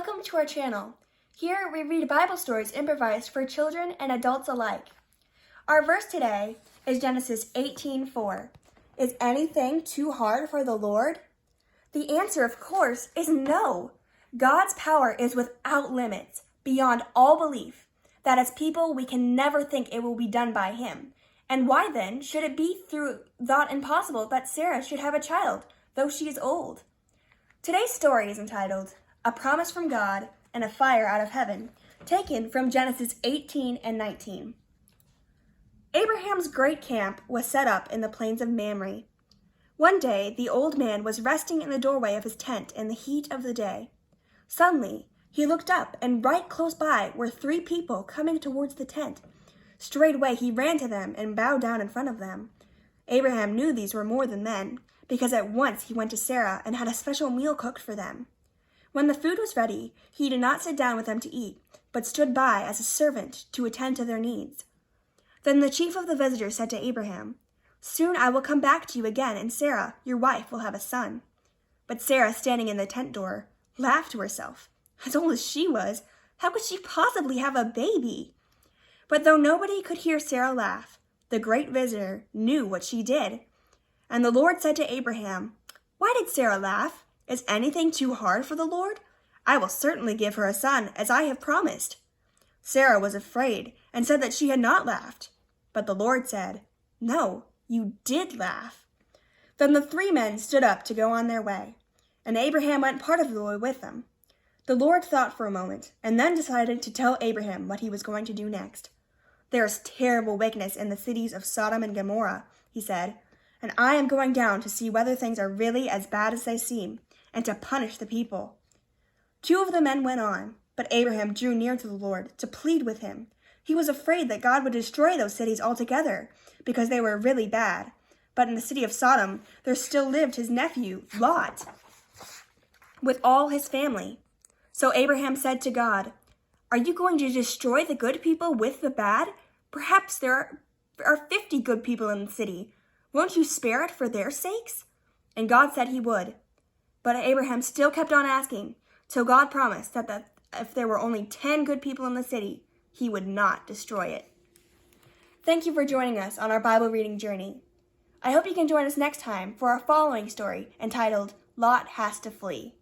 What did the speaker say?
Welcome to our channel. Here we read Bible stories improvised for children and adults alike. Our verse today is Genesis 18:4. Is anything too hard for the Lord? The answer, of course, is no. God's power is without limits, beyond all belief, that as people we can never think it will be done by Him. And why then should it be thought impossible that Sarah should have a child, though she is old? Today's story is entitled A Promise from God and a Fire Out of Heaven, taken from Genesis 18 and 19. Abraham's great camp was set up in the plains of Mamre. One day, the old man was resting in the doorway of his tent in the heat of the day. Suddenly, he looked up, and right close by were 3 people coming towards the tent. Straightway he ran to them and bowed down in front of them. Abraham knew these were more than men, because at once he went to Sarah and had a special meal cooked for them. When the food was ready, he did not sit down with them to eat, but stood by as a servant to attend to their needs. Then the chief of the visitors said to Abraham, "Soon I will come back to you again, and Sarah, your wife, will have a son." But Sarah, standing in the tent door, laughed to herself. As old as she was, how could she possibly have a baby? But though nobody could hear Sarah laugh, the great visitor knew what she did. And the Lord said to Abraham, "Why did Sarah laugh? Is anything too hard for the Lord? I will certainly give her a son, as I have promised." Sarah was afraid and said that she had not laughed. But the Lord said, "No, you did laugh." Then the 3 men stood up to go on their way, and Abraham went part of the way with them. The Lord thought for a moment, and then decided to tell Abraham what he was going to do next. "There is terrible wickedness in the cities of Sodom and Gomorrah," he said, "and I am going down to see whether things are really as bad as they seem, and to punish the people." 2 of the men went on, but Abraham drew near to the Lord to plead with him. He was afraid that God would destroy those cities altogether, because they were really bad. But in the city of Sodom, there still lived his nephew, Lot, with all his family. So Abraham said to God, "Are you going to destroy the good people with the bad? Perhaps there are 50 good people in the city. Won't you spare it for their sakes?" And God said he would. But Abraham still kept on asking, till God promised that if there were only 10 good people in the city, he would not destroy it. Thank you for joining us on our Bible reading journey. I hope you can join us next time for our following story entitled Lot Has to Flee.